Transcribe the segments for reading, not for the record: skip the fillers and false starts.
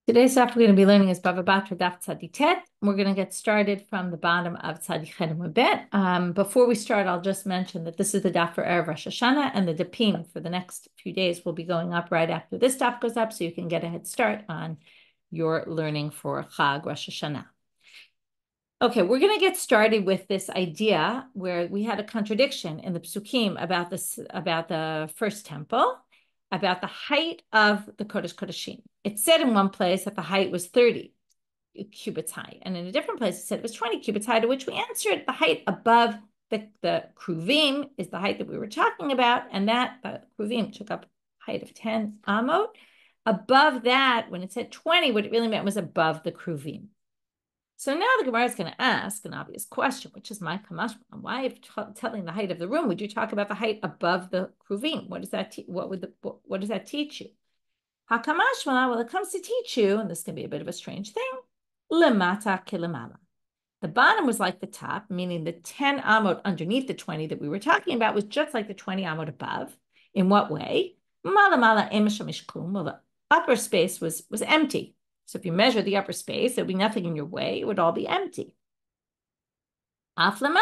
Today's daf we're going to be learning is Bava Batra daf tzaditet. We're going to get started from the bottom of tzadichet a bit. Before we start, I'll just mention that this is the daf for Erev Rosh Hashanah, and the dapim for the next few days will be going up right after this daf goes up, so you can get a head start on your learning for Chag Rosh Hashanah. Okay, we're going to get started with this idea where we had a contradiction in the psukim about the first temple, about the height of the kodesh kodeshim. It said in one place that the height was 30 cubits high, and in a different place it said it was 20 cubits high, to which we answered the height above the kruvim is the height that we were talking about, and that the kruvim took up a height of 10 amot. Above that, when it said 20, what it really meant was above the kruvim. So now the Gemara is going to ask an obvious question, which is my kamashma. Why, if telling the height of the room, would you talk about the height above the kruvim? What does that what does that teach you? Hakamashma, well, it comes to teach you, and this can be a bit of a strange thing. Lemata kilamala. The bottom was like the top, meaning the 10 amot underneath the 20 that we were talking about was just like the 20 amot above. In what way? Malamala emeshamish klum. Well, the upper space was empty. So if you measure the upper space, there'd be nothing in your way. It would all be empty. Also, the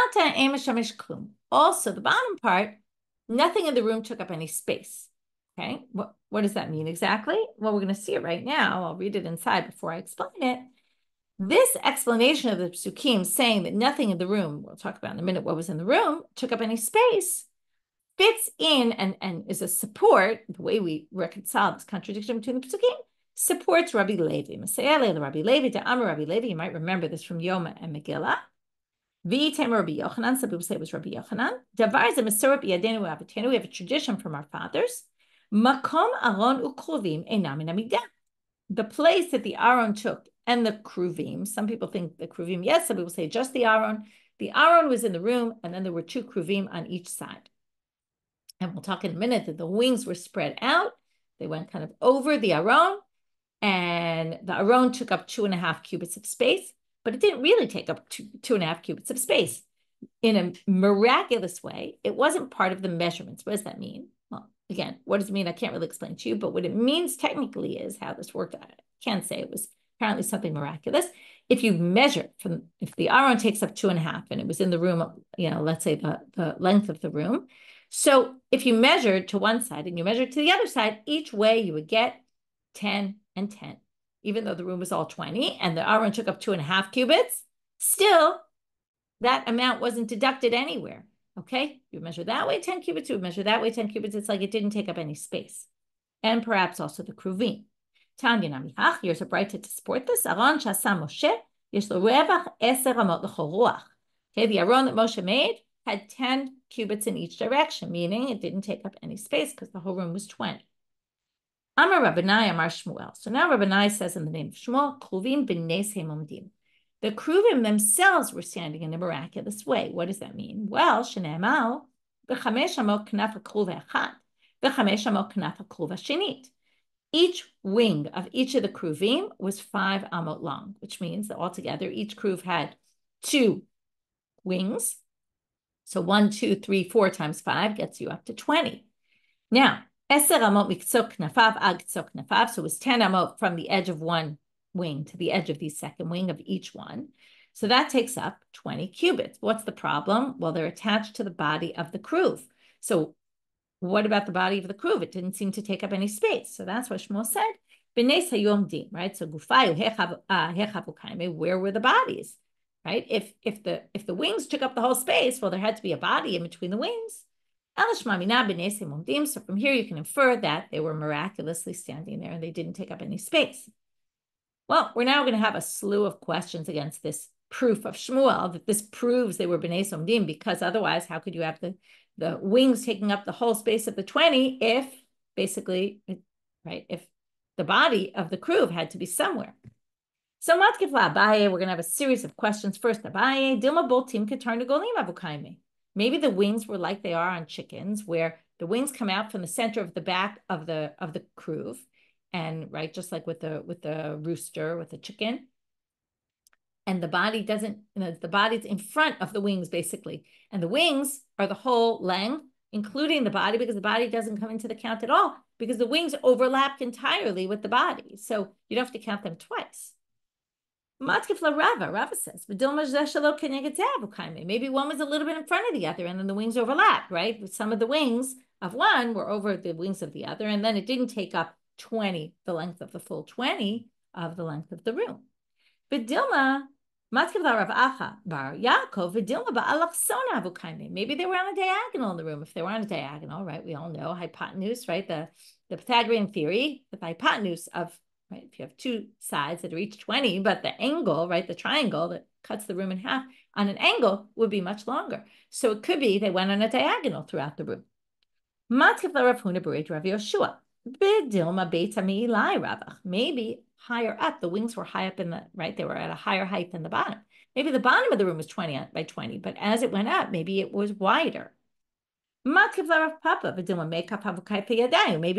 bottom part, nothing in the room took up any space. Okay, what does that mean exactly? Well, we're going to see it right now. I'll read it inside before I explain it. This explanation of the psukim saying that nothing in the room, we'll talk about in a minute what was in the room, took up any space, fits in and is a support, the way we reconcile this contradiction between the psukim, supports Rabbi Levi. Rabbi Levi, to Amar Rabbi Levi, you might remember this from Yomi and Megillah. V'yitem Rabbi Yochanan, some people say it was Rabbi Yochanan. Davar ze mesorah b'yadenu avotenu, we have a tradition from our fathers. Makom aron u'kruvim einam min hamidah. The place that the aron took and the kruvim, some people think the kruvim, yes, some people say just the aron. The aron was in the room, and then there were two kruvim on each side. And we'll talk in a minute that the wings were spread out. They went kind of over the aron, and the aron took up 2.5 cubits of space, but it didn't really take up 2.5 cubits of space. In a miraculous way, it wasn't part of the measurements. What does that mean? Well, again, what does it mean? I can't really explain to you, but what it means technically is how this worked out. I can't say it was apparently something miraculous. If you measure if the aron takes up 2.5 and it was in the room, let's say the length of the room. So if you measured to one side and you measured to the other side, each way you would get 10 and 10. Even though the room was all 20 and the aron took up 2.5 cubits, still that amount wasn't deducted anywhere. Okay, you measure that way 10 cubits, you measure that way 10 cubits. It's like it didn't take up any space. And perhaps also the kruvim. Tanya namihach, here's a bright to support this. Aron shasa Moshe, yesh lo revach 10 amot l'chol ruach. Okay, the aron that Moshe made had 10 cubits in each direction, meaning it didn't take up any space because the whole room was 20. Amar Rabbanit, Amar Shmuel. So now Rabbanit says in the name of Shmuel, kruvim b'nes omdim. The kruvim themselves were standing in a miraculous way. What does that mean? Well, shene'emar b'chamesh amot knaf ha'kruv echad, b'chamesh amot knaf ha'kruv hashenit. Each wing of each of the kruvim was 5 amot long, which means that altogether each kruv had 2 wings. So 1, 2, 3, 4 times 5 gets you up to 20. Now, 10 amot miktzot knafav ad ktzot knafav, so it was 10 amot from the edge of one wing to the edge of the second wing of each one. So that takes up 20 cubits. What's the problem? Well, they're attached to the body of the kruv. So what about the body of the kruv? It didn't seem to take up any space. So that's what Shmuel said. B'nes hayomdim, right? So gufayu hechavu kaime, where were the bodies? Right? If the wings took up the whole space, well, there had to be a body in between the wings. So from here you can infer that they were miraculously standing there and they didn't take up any space. Well, we're now going to have a slew of questions against this proof of Shmuel, that this proves they were b'nei somdim, because otherwise how could you have the wings taking up the whole space of the 20 if basically, right, if the body of the kruv had to be somewhere. So matkifla Abaye, we're going to have a series of questions. First, Abaye, dilma boltim ketarnagolim avukaime. Maybe the wings were like they are on chickens, where the wings come out from the center of the back of the kruv, and right, just like with the rooster, with the chicken, and the body doesn't, the body's in front of the wings basically, and the wings are the whole length, including the body, because the body doesn't come into the count at all. because the wings overlapped entirely with the body. So you don't have to count them twice. Rava says, maybe one was a little bit in front of the other, and then the wings overlapped, right? But some of the wings of one were over the wings of the other, and then it didn't take up 20, the length of the full 20 of the length of the room. Maybe they were on a diagonal in the room. If they were on a diagonal, right? We all know hypotenuse, right? The Pythagorean theory, the hypotenuse of, right? If you have two sides that are each 20, but the angle, right? The triangle that cuts the room in half on an angle would be much longer. So it could be they went on a diagonal throughout the room. Maybe higher up, the wings were high up in the, right? They were at a higher height than the bottom. Maybe the bottom of the room was 20 by 20, but as it went up, maybe it was wider. Maybe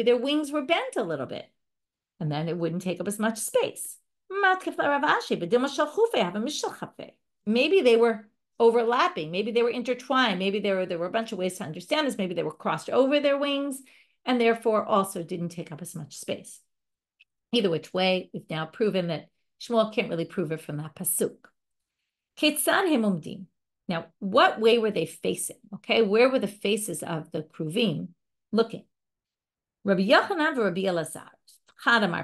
their wings were bent a little bit, and then it wouldn't take up as much space. Maybe they were overlapping. Maybe they were intertwined. Maybe there were a bunch of ways to understand this. Maybe they were crossed over their wings and therefore also didn't take up as much space. Either which way, we've now proven that Shmuel can't really prove it from that pasuk. Ketzad hem umdim. Now, what way were they facing? Okay, where were the faces of the kruvim looking? Rabbi Yochanan and Rabbi Elazar. And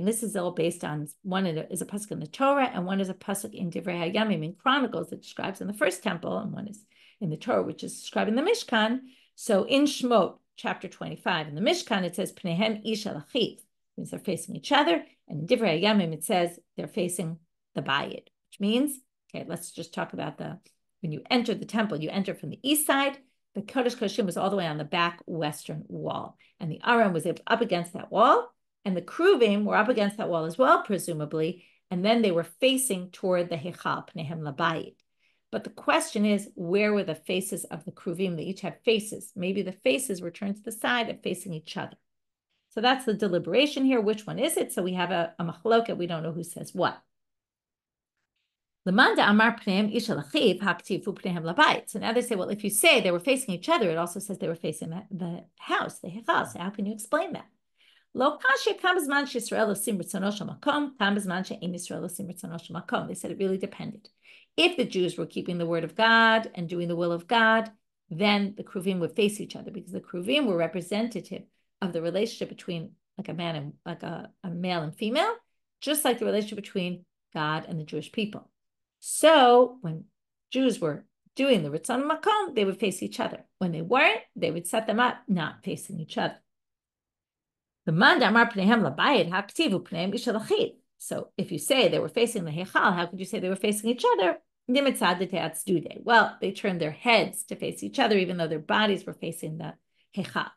this is all based on, one is a pasuk in the Torah and one is a pasuk in Divrei Hayamim in Chronicles that describes in the first temple, and one is in the Torah, which is described in the Mishkan. So in Shemot, chapter 25, in the Mishkan, it says, Pnehem ish al achiv, means they're facing each other. And in Divrei Hayamim, it says they're facing the bayit, which means, okay, let's just talk about when you enter the temple, you enter from the east side. The Kodesh Kodeshim was all the way on the back western wall. And the Aron was up against that wall. And the kruvim were up against that wall as well, presumably. And then they were facing toward the heichal, Pnehem labayit. But the question is, where were the faces of the kruvim? They each have faces. Maybe the faces were turned to the side and facing each other. So that's the deliberation here. Which one is it? So we have a machloket. We don't know who says what. So now they say, well, if you say they were facing each other, it also says they were facing the house, the heichal. So how can you explain that? They said it really depended. If the Jews were keeping the word of God and doing the will of God, then the kruvim would face each other, because the kruvim were representative of the relationship between like a man and like a male and female, just like the relationship between God and the Jewish people. So when Jews were doing the Ritzon Makom, they would face each other. When they weren't, they would set them up not facing each other. So if you say they were facing the heichal, how could you say they were facing each other? Well, they turned their heads to face each other, even though their bodies were facing the heichal.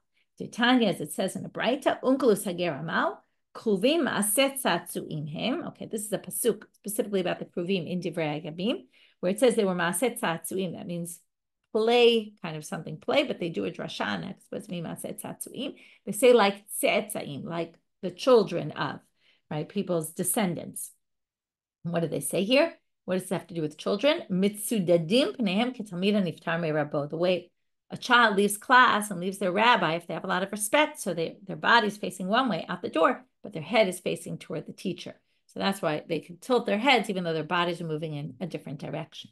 Tanya, as it says in the Braita, Unkelus Hager Amal, kruvim aset tzatzuim hem. Okay, this is a pasuk specifically about the kruvim in Divrei Hayamim, where it says they were maaset tzatzuim. That means play, kind of something play, but they do a drasha next. What's mean maaset tzatzuim? They say like tzetzaim, like the children of, right, people's descendants. And what do they say here? What does this have to do with children? Mitzudadim pnehem ketalmida niftar me'rabo. The way a child leaves class and leaves their rabbi, if they have a lot of respect, so their body's facing one way out the door, but their head is facing toward the teacher. So that's why they can tilt their heads even though their bodies are moving in a different direction.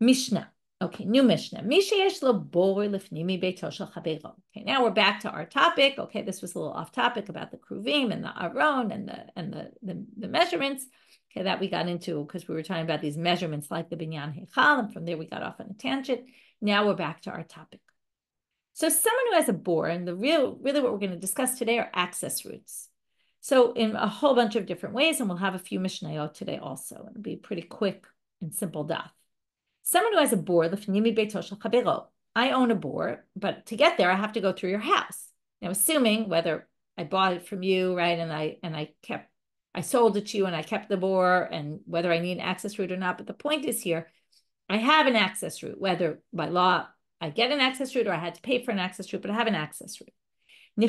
Mishnah. Okay, new Mishnah. Okay, now we're back to our topic. Okay, this was a little off topic about the kruvim and the aron and the measurements. Okay, that we got into because we were talking about these measurements like the binyan heichal, and from there we got off on a tangent. Now we're back to our topic. So someone who has a bore, and really what we're going to discuss today are access routes. So in a whole bunch of different ways, and we'll have a few mishnayot today also. It'll be pretty quick and simple daf. Someone who has a bore, I own a bore, but to get there, I have to go through your house. Now, assuming whether I bought it from you, right, and I sold it to you and I kept the bore, and whether I need an access route or not. But the point is here, I have an access route, whether by law I get an access route or I had to pay for an access route, but I have an access route. I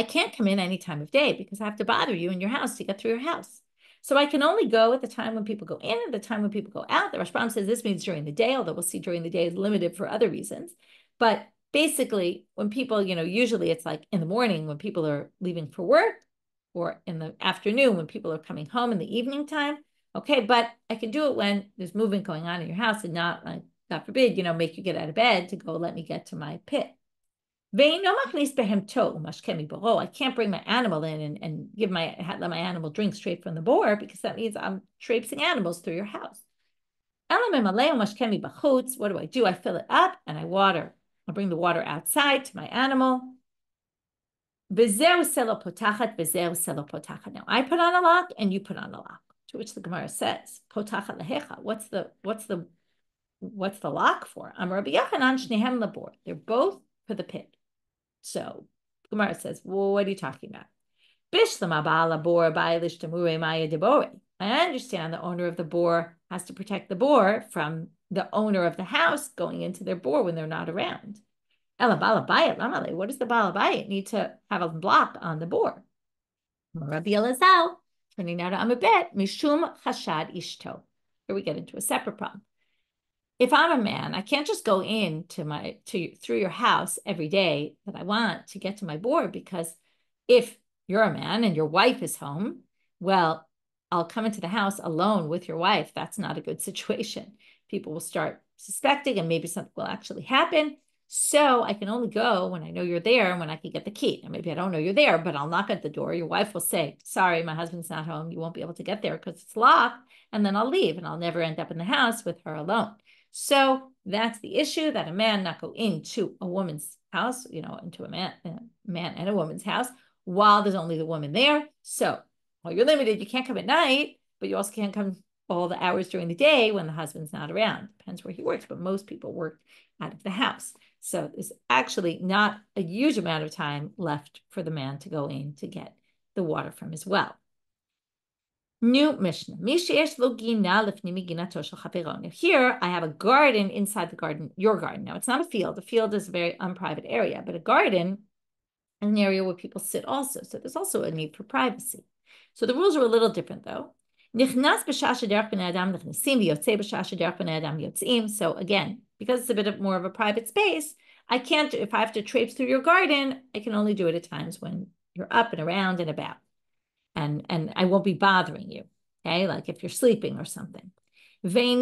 can't come in any time of day because I have to bother you in your house to get through your house. So I can only go at the time when people go in and the time when people go out. The Rashbam says this means during the day, although we'll see during the day is limited for other reasons. But basically, when people, usually it's like in the morning when people are leaving for work, or in the afternoon when people are coming home in the evening time. Okay, but I can do it when there's movement going on in your house and not, like, God forbid, make you get out of bed to go let me get to my pit. I can't bring my animal in and let my animal drink straight from the bore, because that means I'm traipsing animals through your house. What do I do? I fill it up and I water. I'll bring the water outside to my animal. Now I put on a lock and you put on a lock. To which the Gemara says, potachat lehecha. What's the lock for? They're both for the pit. So Gemara says, well, what are you talking about? I understand the owner of the bore has to protect the bore from the owner of the house going into their bore when they're not around. What does the balabayit need to have a block on the bore? Rabbi Elazal, turning now to Amabet, mishum chashad ishto. Here we get into a separate problem. If I'm a man, I can't just go in through your house every day that I want to get to my bore, because if you're a man and your wife is home, well, I'll come into the house alone with your wife. That's not a good situation. People will start suspecting and maybe something will actually happen. So I can only go when I know you're there and when I can get the key. And maybe I don't know you're there, but I'll knock at the door. Your wife will say, sorry, my husband's not home. You won't be able to get there because it's locked. And then I'll leave and I'll never end up in the house with her alone. So that's the issue, that a man not go into a woman's house, into a man and a woman's house while there's only the woman there. So, well, you're limited. You can't come at night, but you also can't come all the hours during the day when the husband's not around. Depends where he works, but most people work out of the house. So there's actually not a huge amount of time left for the man to go in to get the water from his well. New Mishnah. Here I have a garden inside the garden, your garden. Now it's not a field. A field is a very unprivate area, but a garden is an area where people sit also. So there's also a need for privacy. So the rules are a little different though. So again, because it's a bit more of a private space, I can't, if I have to traipse through your garden, I can only do it at times when you're up and around and about. And I won't be bothering you, okay? Like if you're sleeping or something. But I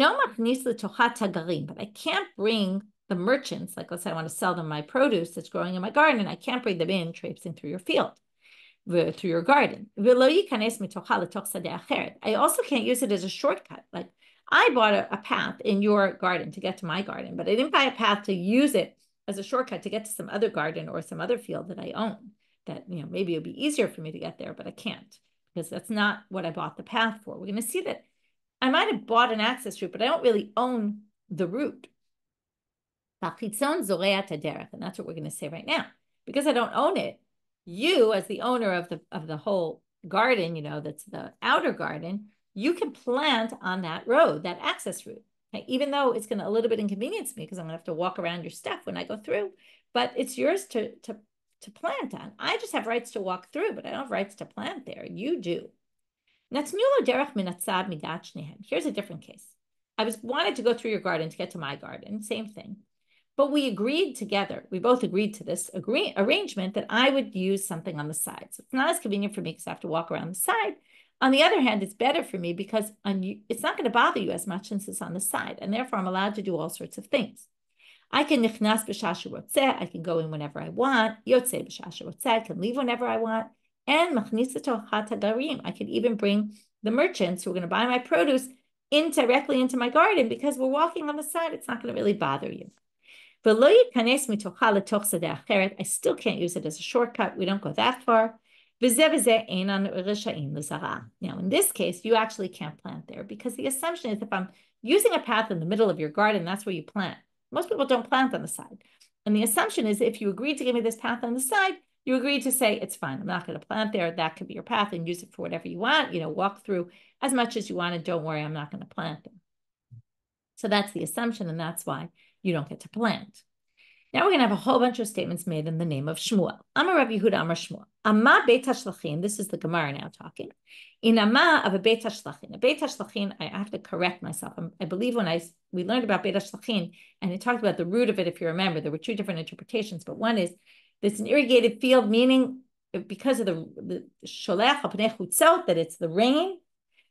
can't bring the merchants, like let's say I want to sell them my produce that's growing in my garden, I can't bring them in traipsing through your field, through your garden. I also can't use it as a shortcut. Like I bought a path in your garden to get to my garden, but I didn't buy a path to use it as a shortcut to get to some other garden or some other field that I own. That, maybe it'll be easier for me to get there, but I can't, because that's not what I bought the path for. We're going to see that I might have bought an access route, but I don't really own the route. And that's what we're going to say right now. Because I don't own it, you, as the owner of the whole garden, that's the outer garden, you can plant on that road, that access route. Okay? Even though it's going to a little bit inconvenience me because I'm going to have to walk around your stuff when I go through, but it's yours to plant on. I just have rights to walk through, but I don't have rights to plant there. You do. Here's a different case. I wanted to go through your garden to get to my garden, same thing. But we agreed together, we both agreed to this arrangement that I would use something on the side. So it's not as convenient for me because I have to walk around the side. On the other hand, it's better for me because it's not going to bother you as much since it's on the side. And therefore, I'm allowed to do all sorts of things. I can nichnas b'shashu rotzeh. I can go in whenever I want. Yotzeh b'shashu rotzeh. I can leave whenever I want. And machnis tochat hagarim. I can even bring the merchants who are going to buy my produce directly into my garden because we're walking on the side. It's not going to really bother you. I still can't use it as a shortcut. We don't go that far. Now, in this case, you actually can't plant there because the assumption is if I'm using a path in the middle of your garden, that's where you plant. Most people don't plant on the side. And the assumption is if you agreed to give me this path on the side, you agreed to say, it's fine, I'm not going to plant there. That could be your path and use it for whatever you want. Walk through as much as you want and don't worry, I'm not going to plant there. So that's the assumption, and that's why you don't get to plant. Now we're going to have a whole bunch of statements made in the name of Shmuel. Amar Rabbi Yehuda, Amar Shmuel. Amma beit hashlachin. This is the Gemara now talking. In Amma of a beit hashlachin. A beit hashlachin, I have to correct myself. I believe when we learned about beit hashlachin, and it talked about the root of it, if you remember, there were two different interpretations, but one is there's an irrigated field, meaning because of the sholech hapnei chutzot, that it's the rain.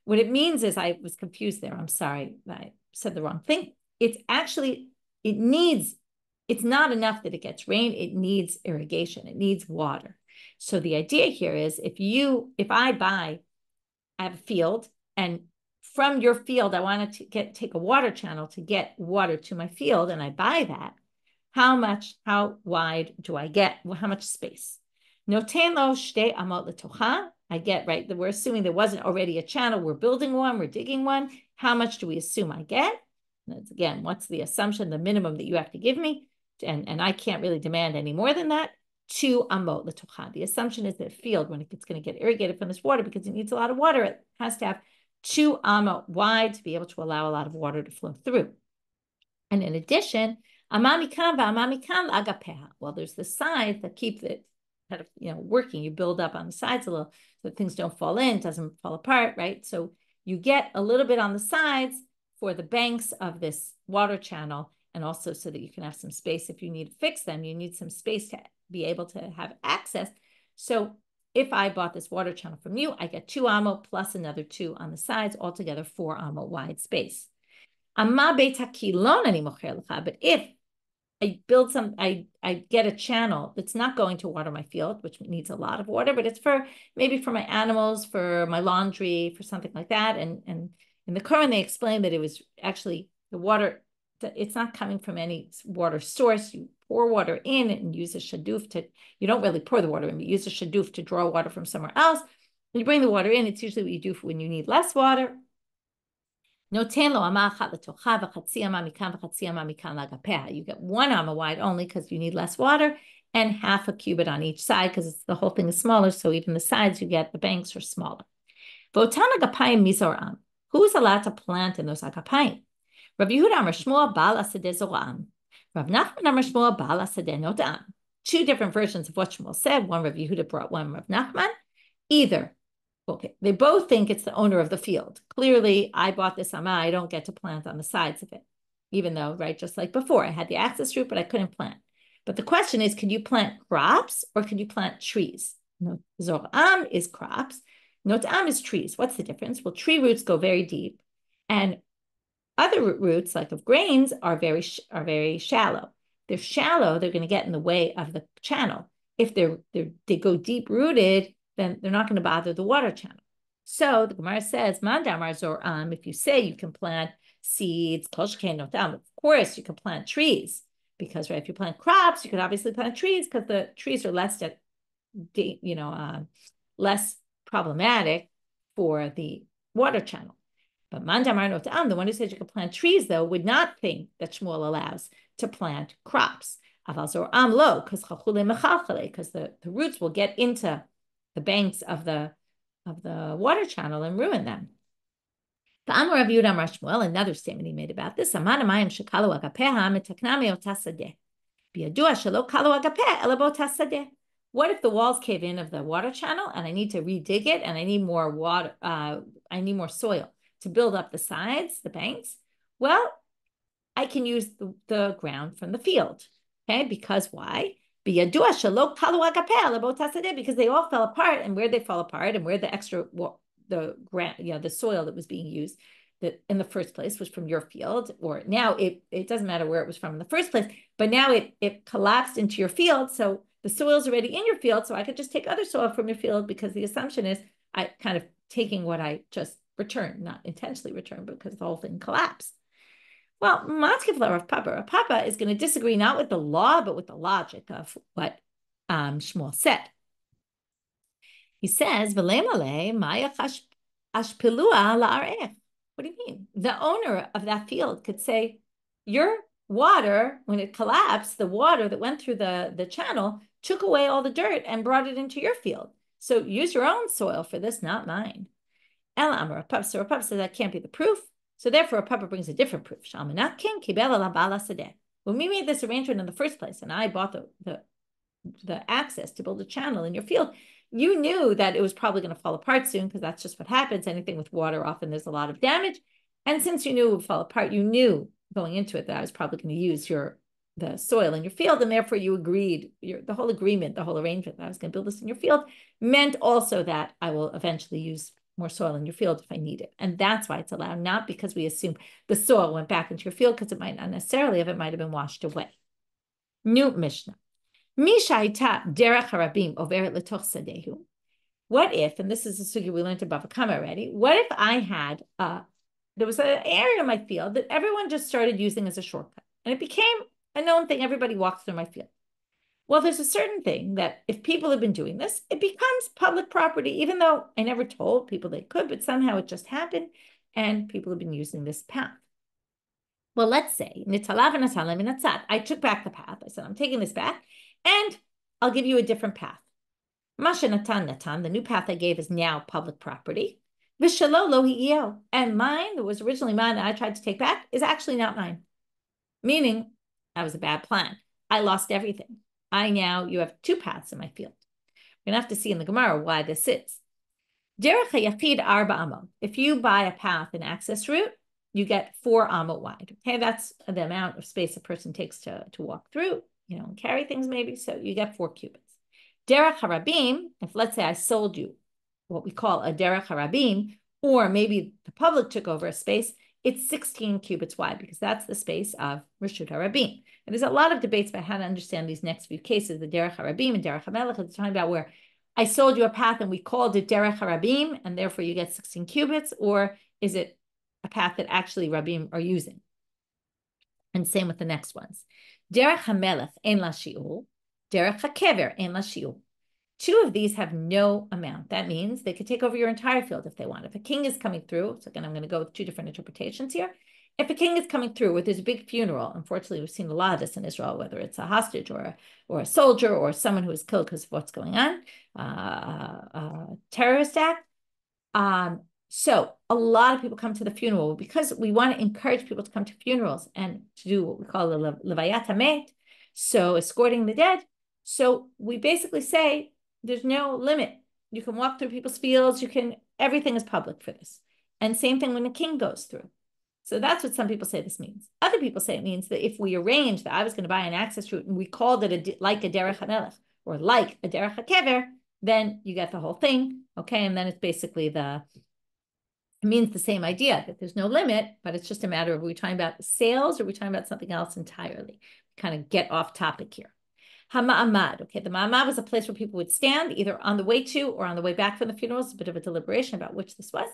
What it means is, I was confused there. I'm sorry, I said the wrong thing. It's actually, it's not enough that it gets rain. It needs irrigation. It needs water. So the idea here is if I have a field, and from your field, I want to take a water channel to get water to my field, and I buy that, how wide do I get? How much space? Noten lo shtei amot letocha. I get, right, that we're assuming there wasn't already a channel. We're building one, we're digging one. How much do we assume I get? And that's, again, what's the assumption, the minimum that you have to give me? And I can't really demand any more than that. 2 amot letocha. The assumption is that a field, when it's going to get irrigated from this water, because it needs a lot of water, it has to have 2 amot wide to be able to allow a lot of water to flow through. And in addition, amamikan va'amamikan la'agapeha. Well, there's the sides that keep it kind of, working. You build up on the sides a little so that things don't fall in, doesn't fall apart, right? So you get a little bit on the sides for the banks of this water channel, and also so that you can have some space. If you need to fix them, you need some space to be able to have access. So if I bought this water channel from you, I get 2 amot plus another 2 on the sides, altogether 4 amot wide space. But if I build I get a channel that's not going to water my field, which needs a lot of water, but it's maybe for my animals, for my laundry, for something like that. And in the Quran, they explained that it was actually the water, it's not coming from any water source. You pour water in and use a shaduf you don't really pour the water in, but use a shaduf to draw water from somewhere else. When you bring the water in, it's usually what you do for when you need less water. You get 1 amma wide only because you need less water, and half a cubit on each side because the whole thing is smaller. So even the sides you get, the banks are smaller. Who's allowed to plant in those agapayim? Rabbi Yehuda Amar Shmuel Baal Asadeh Zoram. Rav Nachman Amar Shmuel Baal Asadeh Notam. Two different versions of what Shmuel said. One Rabbi Yehuda brought, one Rav Nachman. Okay, they both think it's the owner of the field. Clearly, I bought this amma, I don't get to plant on the sides of it. Even though, right, just like before, I had the access route, but I couldn't plant. But the question is, can you plant crops or can you plant trees? Zoram is crops. Notam is trees. What's the difference? Well, tree roots go very deep, and other roots, like of grains, are very shallow. They're shallow, they're going to get in the way of the channel. If they go deep rooted, then they're not going to bother the water channel. So the Gemara says, Mandamar Zoram, if you say you can plant seeds, of course you can plant trees, because right, if you plant crops, you could obviously plant trees because the trees are less problematic for the water channel. But Mandamar Notam, the one who says you can plant trees, though, would not think that Shmuel allows to plant crops. Because the roots will get into the banks of the water channel and ruin them. The Amar Rabbi Yehuda Amar Shmuel, another statement he made about this, what if the walls cave in of the water channel and I need to redig it and I need more water, I need more soil to build up the sides, the banks? Well, I can use the ground from the field. Okay, because why? Because they all fell apart, and where they fell apart, and where the extra the soil that was being used that in the first place was from your field, or now it doesn't matter where it was from in the first place, but now it collapsed into your field, so the soil's already in your field, so I could just take other soil from your field, because the assumption is I kind of taking what I just returned, not intentionally returned, because the whole thing collapsed. Well, Rav Papa is going to disagree not with the law, but with the logic of what Shmuel said. He says, what do you mean? The owner of that field could say, your water, when it collapsed, the water that went through the channel took away all the dirt and brought it into your field. So use your own soil for this, not mine. Rav Papa says that can't be the proof. So therefore, Papa brings a different proof. When we made this arrangement in the first place, and I bought the access to build a channel in your field, you knew that it was probably going to fall apart soon because that's just what happens. Anything with water, often there's a lot of damage. And since you knew it would fall apart, you knew going into it that I was probably going to use the soil in your field, and therefore you agreed, the whole agreement, the whole arrangement that I was going to build this in your field meant also that I will eventually use more soil in your field if I need it. And that's why it's allowed, not because we assume the soil went back into your field, because it might not necessarily have, it might have been washed away. New Mishnah. What if, and this is a sugi we learned in Bava already, what if I had, there was an area in my field that everyone just started using as a shortcut, and it became a known thing, everybody walks through my field. Well, there's a certain thing that if people have been doing this, it becomes public property, even though I never told people they could, but somehow it just happened, and people have been using this path. Well, let's say, I took back the path. I said, I'm taking this back, and I'll give you a different path. Masha Natan, the new path I gave is now public property. And mine, that was originally mine that I tried to take back, is actually not mine. Meaning, that was a bad plan. I lost everything. You have two paths in my field. We're going to have to see in the Gemara why this is. Derech hayachid arba amot. If you buy a path, an access route, you get 4 amot wide. Okay, that's the amount of space a person takes to walk through, and carry things maybe. So you get 4 cubits. Derech harabim, if let's say I sold you what we call a derech harabim, or maybe the public took over a space, it's 16 cubits wide, because that's the space of Reshut Harabim. And there's a lot of debates about how to understand these next few cases, the Derech Harabim and Derech HaMelech. It's talking about where I sold you a path and we called it Derech Harabim, and therefore you get 16 cubits, or is it a path that actually Rabim are using? And same with the next ones. Derech HaMelech en la shiur, Derech HaKever en la shiur. 2 of these have no amount. That means they could take over your entire field if they want. If a king is coming through, so again, I'm going to go with 2 different interpretations here. If a king is coming through with his big funeral, unfortunately, we've seen a lot of this in Israel, whether it's a hostage or a soldier or someone who was killed because of what's going on, a terrorist act. So a lot of people come to the funeral because we want to encourage people to come to funerals and to do what we call the levayat hamet, so escorting the dead. So we basically say, there's no limit. You can walk through people's fields. Everything is public for this. And same thing when the king goes through. So that's what some people say this means. Other people say it means that if we arranged that I was going to buy an access route and we called it like a derech hamelech or like a derech hakever, then you get the whole thing. Okay. And then it's basically it means the same idea, that there's no limit, but it's just a matter of, are we talking about sales or are we talking about something else entirely? Kind of get off topic here. Hama'amad. Okay, the ma'amad was a place where people would stand either on the way to or on the way back from the funeral. It's a bit of a deliberation about which this was.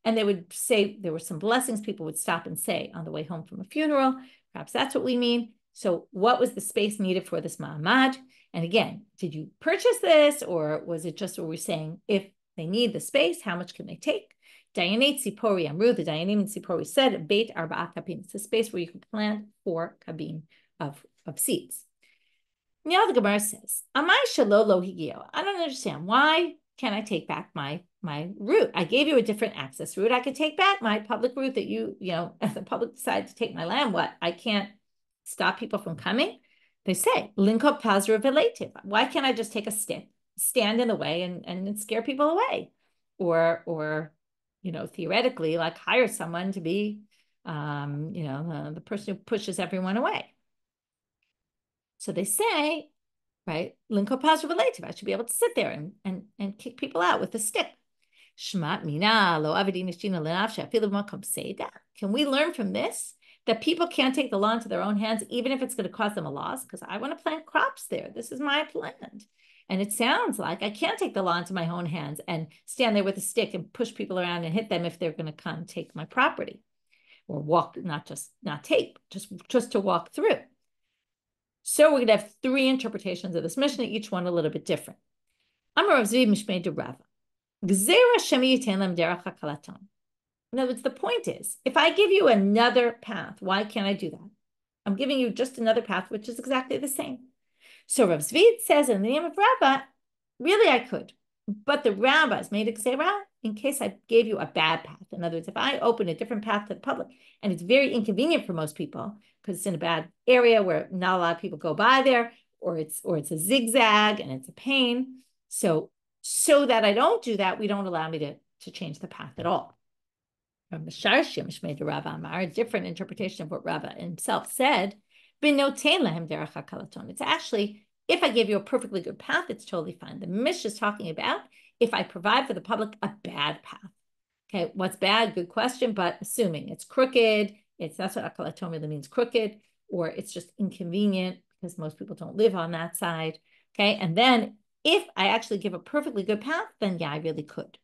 And they would say, there were some blessings people would stop and say on the way home from a funeral. Perhaps that's what we mean. So what was the space needed for this ma'amad? And again, did you purchase this, or was it just what we're saying, if they need the space, how much can they take? Dayanit Sipori Amru, the Dayanim and Sipori said, Beit Arba'a Kabin. It's a space where you can plant 4 kabin of seeds. Now the Gemara says, Amai shalolo higio. I don't understand. Why can't I take back my route? I gave you a different access route. I could take back my public route that if the public decided to take my land, what? I can't stop people from coming? They say, linko pazra velative. Why can't I just take a stick, stand in the way and scare people away? Or theoretically, like hire someone to be, the person who pushes everyone away. So they say, right, linko pazra relative, I should be able to sit there and kick people out with a stick. Shmat mina lo avedi nishina lenafsha afilu makom seida. Can we learn from this that people can't take the law into their own hands, even if it's going to cause them a loss? Because I want to plant crops there. This is my land. And it sounds like I can't take the law into my own hands and stand there with a stick and push people around and hit them if they're going to come take my property, or walk, not to walk through. So we're going to have 3 interpretations of this Mishnah, each one a little bit different. Amar Rav Zvi Mishmei de Rava. Gzera shemi yitain lam derech hakalaton. In other words, the point is, if I give you another path, why can't I do that? I'm giving you just another path, which is exactly the same. So Rav Zvi says in the name of Rabbah, really I could, but the rabbis made a gzera in case I gave you a bad path. In other words, if I open a different path to the public and it's very inconvenient for most people, because it's in a bad area where not a lot of people go by there, or it's a zigzag and it's a pain. So that I don't do that, we don't allow me to change the path at all. A different interpretation of what Rabbi himself said. It's actually, if I give you a perfectly good path, it's totally fine. The Mish is talking about if I provide for the public a bad path. Okay, what's bad? Good question, but assuming it's crooked, that's what akalaton really means, crooked, or it's just inconvenient because most people don't live on that side. Okay, and then if I actually give a perfectly good path, then yeah, I really could.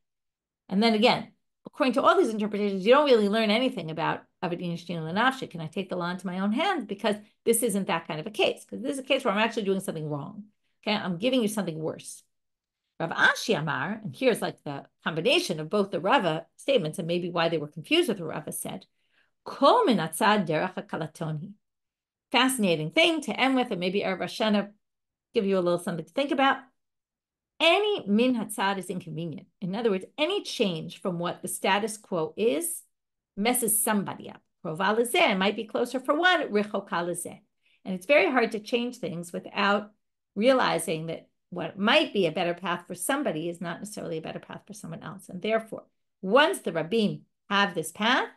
And then again, according to all these interpretations, you don't really learn anything about Avadin Shtin Lanafshik. Can I take the law into my own hands? Because this isn't that kind of a case. Because this is a case where I'm actually doing something wrong. Okay, I'm giving you something worse. Rav Ashi Amar, and here's like the combination of both the Rava statements and maybe why they were confused with what Rava said. Kol min atzad derech hakalatoni. Fascinating thing to end with, and maybe Erev Hashanah give you a little something to think about. Any min hatzad is inconvenient. In other words, any change from what the status quo is messes somebody up. Krova lezeh might be closer for one, rechoka lezeh. And it's very hard to change things without realizing that what might be a better path for somebody is not necessarily a better path for someone else. And therefore, once the rabbim have this path,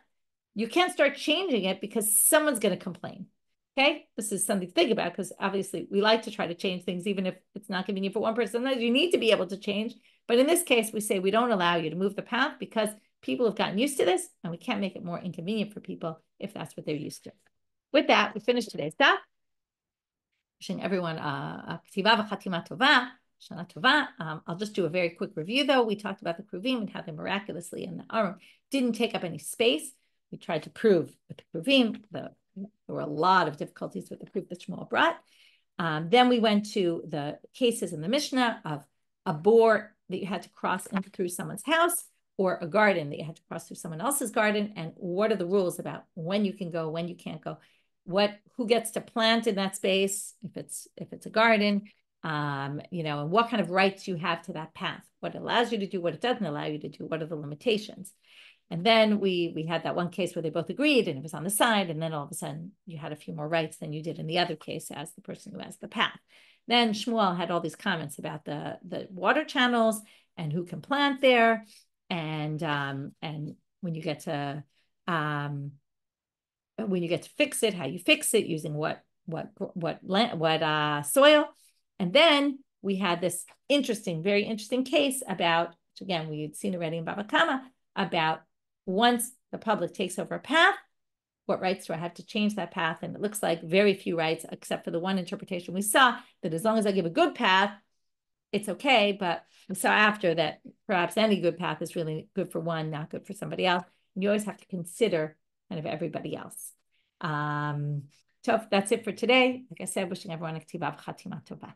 you can't start changing it because someone's going to complain. Okay, this is something to think about because obviously we like to try to change things even if it's not convenient for one person. Sometimes you need to be able to change. But in this case, we say we don't allow you to move the path because people have gotten used to this and we can't make it more inconvenient for people if that's what they're used to. With that, we finished today's daf. Wishing everyone a k'tiva v'chatima tova, shana tova. I'll just do a very quick review though. We talked about the kruvim and how they miraculously in the arum didn't take up any space. We tried to prove with the kruvim, there were a lot of difficulties with the proof that Shmuel brought. Then we went to the cases in the Mishnah of a boar that you had to cross in through someone's house or a garden that you had to cross through someone else's garden. And what are the rules about when you can go, when you can't go? Who gets to plant in that space if it's a garden, and what kind of rights you have to that path, what it allows you to do, what it doesn't allow you to do, what are the limitations. And then we had that one case where they both agreed and it was on the side, and then all of a sudden you had a few more rights than you did in the other case as the person who has the path. Then Shmuel had all these comments about the water channels and who can plant there, and when you get to fix it, how you fix it, using what soil. And then we had this very interesting case about, which again, we had seen already in Bava Kama, about once the public takes over a path, what rights do I have to change that path? And it looks like very few rights, except for the one interpretation we saw, that as long as I give a good path, it's okay. But we saw after that perhaps any good path is really good for one, not good for somebody else. And you always have to consider kind of everybody else. So that's it for today. Like I said, wishing everyone a k'tiva v'chatima tova.